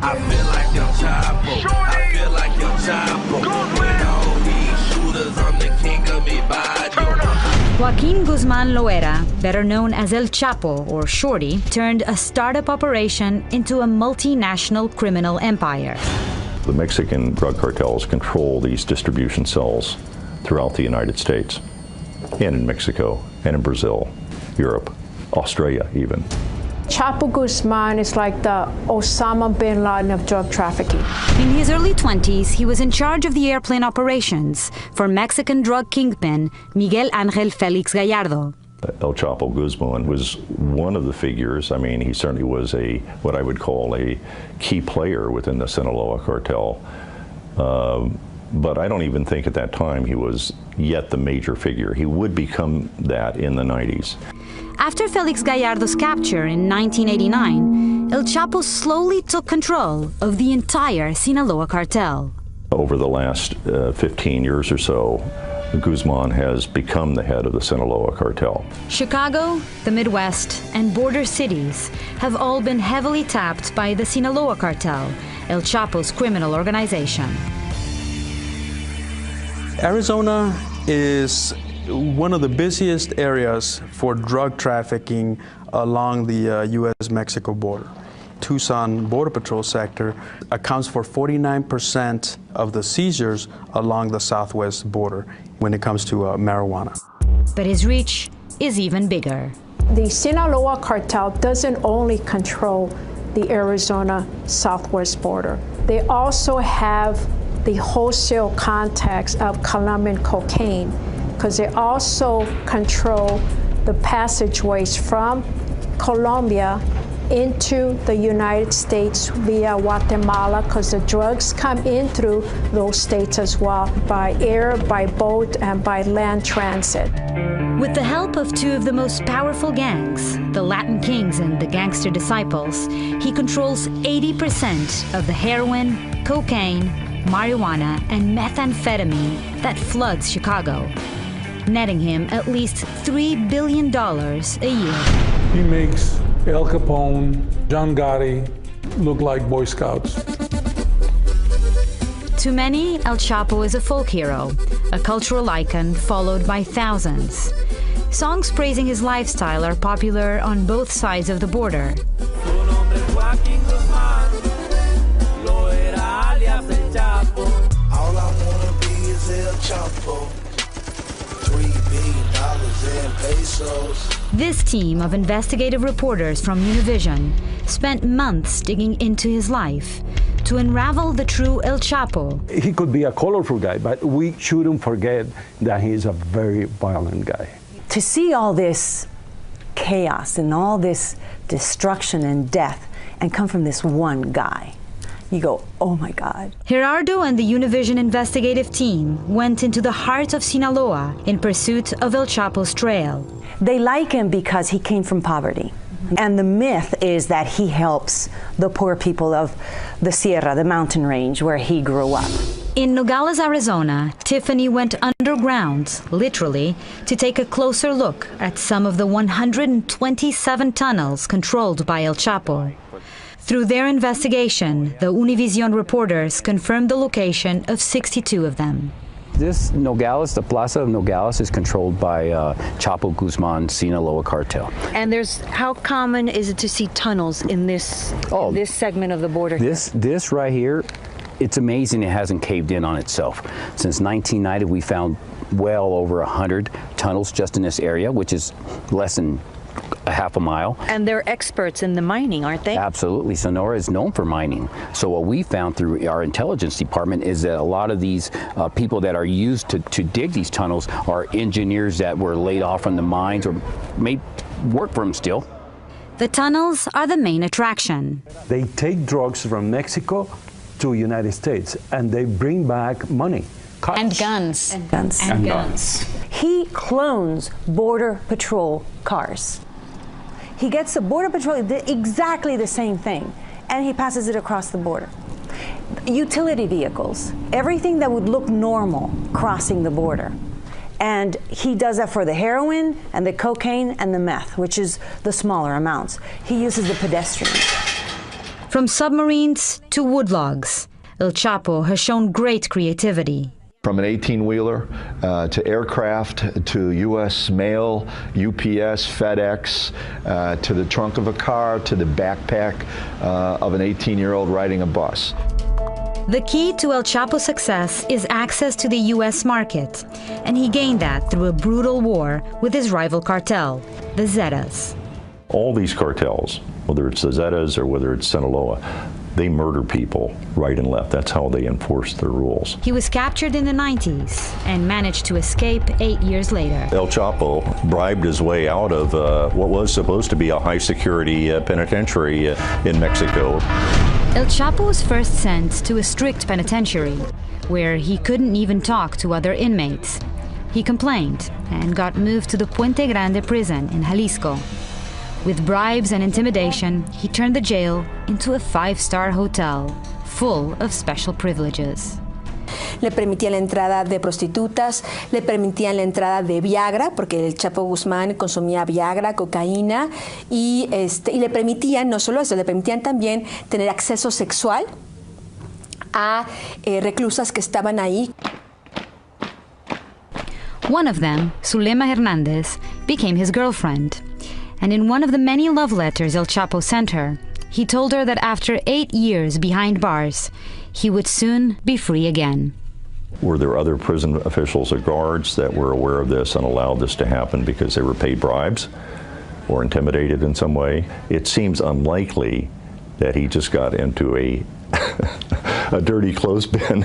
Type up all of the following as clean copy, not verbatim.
I feel like your Chapo. I feel like your Chapo. With all these shooters, I'm the king of me barrio. Joaquin Guzman Loera, better known as El Chapo or Shorty, turned a startup operation into a multinational criminal empire. The Mexican drug cartels control these distribution cells throughout the United States, and in Mexico, and in Brazil, Europe, Australia even. Chapo Guzman is like the Osama bin Laden of drug trafficking. In his early 20s, he was in charge of the airplane operations for Mexican drug kingpin Miguel Ángel Félix Gallardo. El Chapo Guzman was one of the figures. I mean, he certainly was what I would call a key player within the Sinaloa cartel. But I don't even think at that time he was yet the major figure. He would become that in the 90s. After Félix Gallardo's capture in 1989, El Chapo slowly took control of the entire Sinaloa cartel. Over the last 15 years or so, Guzman has become the head of the Sinaloa cartel. Chicago, the Midwest, and border cities have all been heavily tapped by the Sinaloa cartel, El Chapo's criminal organization. Arizona is one of the busiest areas for drug trafficking along the U.S.-Mexico border. Tucson Border Patrol sector accounts for 49% of the seizures along the southwest border when it comes to marijuana. But his reach is even bigger. The Sinaloa cartel doesn't only control the Arizona southwest border. They also have the wholesale contacts of Colombian cocaine, because they also control the passageways from Colombia into the United States via Guatemala, because the drugs come in through those states as well, by air, by boat, and by land transit. With the help of two of the most powerful gangs, the Latin Kings and the Gangster Disciples, he controls 80% of the heroin, cocaine, marijuana, and methamphetamine that floods Chicago, netting him at least $3 billion a year. He makes Al Capone, John Gotti look like Boy Scouts. To many, El Chapo is a folk hero, a cultural icon followed by thousands. Songs praising his lifestyle are popular on both sides of the border. All I wanna be is El Chapo. $3 billion in pesos. This team of investigative reporters from Univision spent months digging into his life to unravel the true El Chapo. He could be a colorful guy, but we shouldn't forget that he's a very violent guy. To see all this chaos and all this destruction and death and come from this one guy, you go, oh my God. Gerardo and the Univision investigative team went into the heart of Sinaloa in pursuit of El Chapo's trail. They like him because he came from poverty. And the myth is that he helps the poor people of the Sierra, the mountain range where he grew up. In Nogales, Arizona, Tiffany went underground, literally, to take a closer look at some of the 127 tunnels controlled by El Chapo. Through their investigation, the Univision reporters confirmed the location of 62 of them. This Nogales, the Plaza of Nogales, is controlled by Chapo Guzman Sinaloa cartel. And how common is it to see tunnels in this segment of the border? This right here, it's amazing it hasn't caved in on itself. Since 1990, we found well over 100 tunnels just in this area, which is less than a half a mile. And they're experts in the mining, aren't they? Absolutely. Sonora is known for mining. So what we found through our intelligence department is that a lot of these people that are used to dig these tunnels are engineers that were laid off from the mines or may work for them still. The tunnels are the main attraction. They take drugs from Mexico to United States and they bring back money. Cars. And guns. And guns. And guns. He clones Border Patrol cars. He gets the Border Patrol, exactly the same thing, and he passes it across the border. Utility vehicles, everything that would look normal crossing the border. And he does that for the heroin and the cocaine and the meth, which is the smaller amounts. He uses the pedestrians. From submarines to woodlogs, El Chapo has shown great creativity. From an 18-wheeler to aircraft to U.S. mail, UPS, FedEx, to the trunk of a car, to the backpack of an 18-year-old riding a bus. The key to El Chapo's success is access to the U.S. market, and he gained that through a brutal war with his rival cartel, the Zetas. All these cartels, whether it's the Zetas or whether it's Sinaloa, they murder people right and left. That's how they enforce their rules. He was captured in the 90s and managed to escape 8 years later. El Chapo bribed his way out of what was supposed to be a high-security penitentiary in Mexico. El Chapo was first sent to a strict penitentiary, where he couldn't even talk to other inmates. He complained and got moved to the Puente Grande prison in Jalisco. With bribes and intimidation, he turned the jail into a 5-star hotel, full of special privileges. Le permitían la entrada de prostitutas, le permitían la entrada de Viagra, porque el Chapo Guzmán consumía Viagra, cocaína, y le permitían, no solo eso, le permitían también tener acceso sexual a reclusas que estaban ahí. One of them, Zulema Hernandez, became his girlfriend. And in one of the many love letters El Chapo sent her, he told her that after 8 years behind bars, he would soon be free again. Were there other prison officials or guards that were aware of this and allowed this to happen because they were paid bribes or intimidated in some way? It seems unlikely that he just got into a dirty clothesbin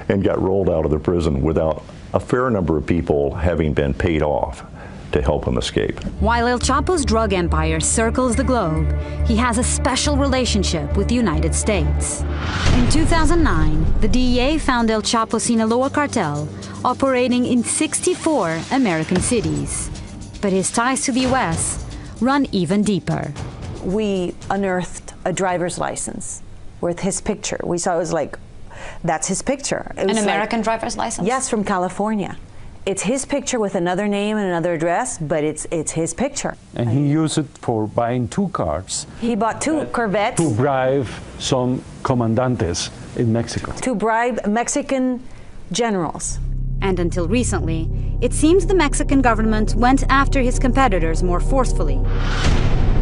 and got rolled out of the prison without a fair number of people having been paid off to help him escape. While El Chapo's drug empire circles the globe, he has a special relationship with the United States. In 2009, the DEA found El Chapo Sinaloa cartel operating in 64 American cities. But his ties to the U.S. run even deeper. We unearthed a driver's license with his picture. We saw it was like, that's his picture. It was an American driver's license? Yes, from California. It's his picture with another name and another address, but it's his picture. And he used it for buying 2 cars. He bought 2 Corvettes. To bribe some comandantes in Mexico. To bribe Mexican generals. And until recently, it seems the Mexican government went after his competitors more forcefully.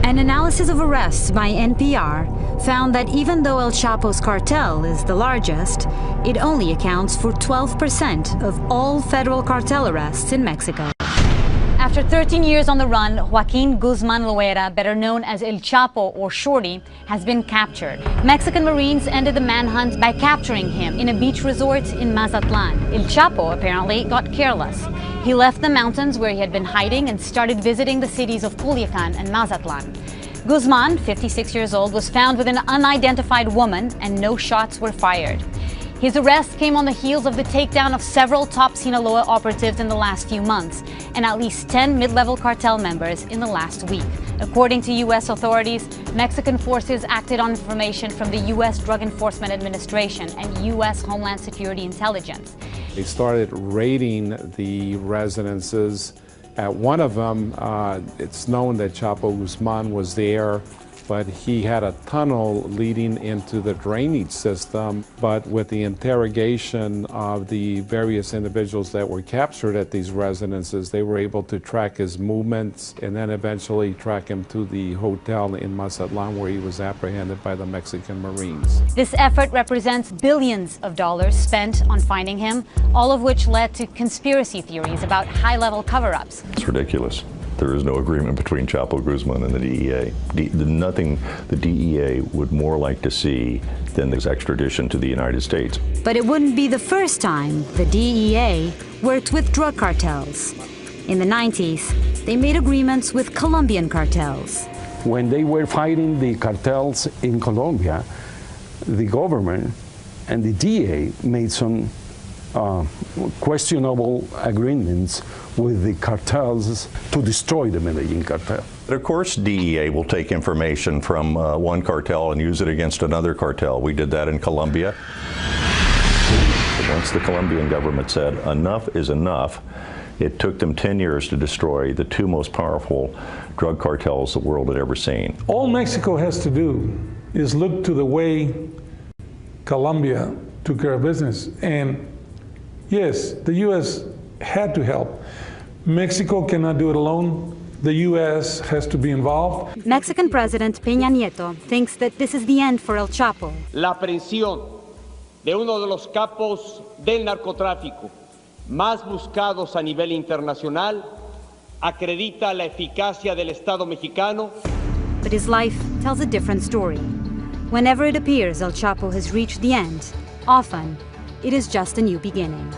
An analysis of arrests by NPR found that even though El Chapo's cartel is the largest, it only accounts for 12% of all federal cartel arrests in Mexico. After 13 years on the run, Joaquin Guzman Loera, better known as El Chapo or Shorty, has been captured. Mexican Marines ended the manhunt by capturing him in a beach resort in Mazatlan. El Chapo apparently got careless. He left the mountains where he had been hiding and started visiting the cities of Culiacan and Mazatlan. Guzman, 56 years old, was found with an unidentified woman and no shots were fired. His arrest came on the heels of the takedown of several top Sinaloa operatives in the last few months and at least 10 mid-level cartel members in the last week. According to U.S. authorities, Mexican forces acted on information from the U.S. Drug Enforcement Administration and U.S. Homeland Security Intelligence. They started raiding the residences. At one of them, it's known that Chapo Guzman was there, but he had a tunnel leading into the drainage system. But with the interrogation of the various individuals that were captured at these residences, they were able to track his movements and then eventually track him to the hotel in Mazatlan where he was apprehended by the Mexican Marines. This effort represents billions of dollars spent on finding him, all of which led to conspiracy theories about high-level cover-ups. It's ridiculous. There is no agreement between Chapo Guzman and the DEA. Nothing the DEA would more like to see than this extradition to the United States. But it wouldn't be the first time the DEA worked with drug cartels. In the 90s, they made agreements with Colombian cartels. When they were fighting the cartels in Colombia, the government and the DEA made some questionable agreements with the cartels to destroy the Medellin cartel. But of course, DEA will take information from one cartel and use it against another cartel. We did that in Colombia. Once the Colombian government said enough is enough, it took them 10 years to destroy the 2 most powerful drug cartels the world had ever seen. All Mexico has to do is look to the way Colombia took care of business. And yes, the U.S. had to help. Mexico cannot do it alone. The U.S. has to be involved. Mexican President Peña Nieto thinks that this is the end for El Chapo. La aprehensión de uno de los capos del narcotráfico más buscados a nivel internacional acredita la eficacia del Estado mexicano. But his life tells a different story. Whenever it appears El Chapo has reached the end, often it is just a new beginning.